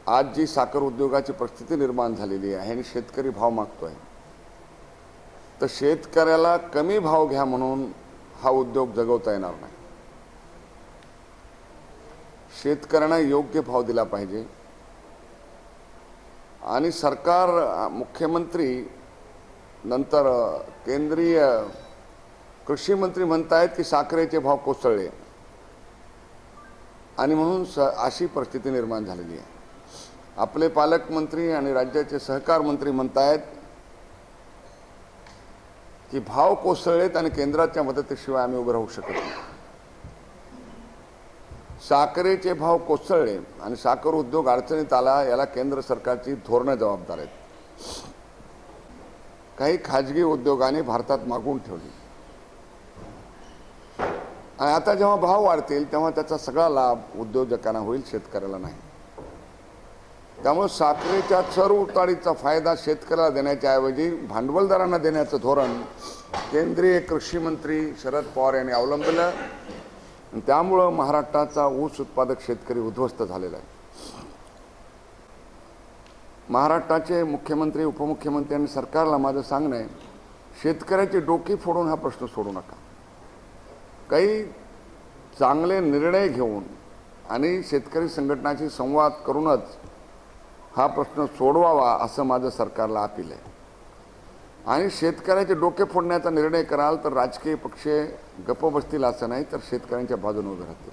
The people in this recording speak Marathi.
आज जी साखर उद्योगाची परिस्थिती निर्माण झालेली आहे आणि शेतकरी भाव मागतोय, तर शेतकऱ्याला कमी भाव घ्या म्हणून हा उद्योग जगवता येणार नाही। शेतकऱ्यांना योग्य भाव दिला पाहिजे आणि सरकार, मुख्यमंत्री नंतर केंद्रीय कृषी मंत्री म्हणतायत की साखरेचे भाव कोसळले आणि म्हणून अशी परिस्थिती निर्माण झालेली आहे। आपले पालकमंत्री आणि राज्याचे सहकार मंत्री म्हणतायत की भाव कोसळलेत आणि केंद्राच्या मदतीशिवाय आम्ही उभे राहू शकत नाही। साखरेचे भाव कोसळले आणि साखर उद्योग अडचणीत आला, याला केंद्र सरकारची धोरणं जबाबदार आहेत। काही खाजगी उद्योगांनी भारतात मागून ठेवली आणि आता जेव्हा भाव वाढतील तेव्हा त्याचा सगळा लाभ उद्योजकांना होईल, शेतकऱ्याला नाही। त्यामुळे साखरेच्या चर उतारीचा फायदा शेतकऱ्याला देण्याच्या ऐवजी भांडवलदारांना देण्याचं धोरण केंद्रीय कृषी मंत्री शरद पवार यांनी अवलंबलं। त्यामुळे महाराष्ट्राचा ऊस उत्पादक शेतकरी उद्ध्वस्त झालेला आहे। महाराष्ट्राचे मुख्यमंत्री, उपमुख्यमंत्री आणि सरकारला माझं सांगणं आहे, शेतकऱ्याची डोकी फोडून हा प्रश्न सोडू नका। काही चांगले निर्णय घेऊन आणि शेतकरी संघटनांशी संवाद करूनच हा प्रश्न सोडवावा असं माझं सरकारला अपील आहे। आणि शेतकऱ्याचे डोके फोडण्याचा निर्णय कराल तर राजकीय पक्ष गप्प बसतील असं नाही, तर शेतकऱ्यांच्या बाजूने उभे राहतील।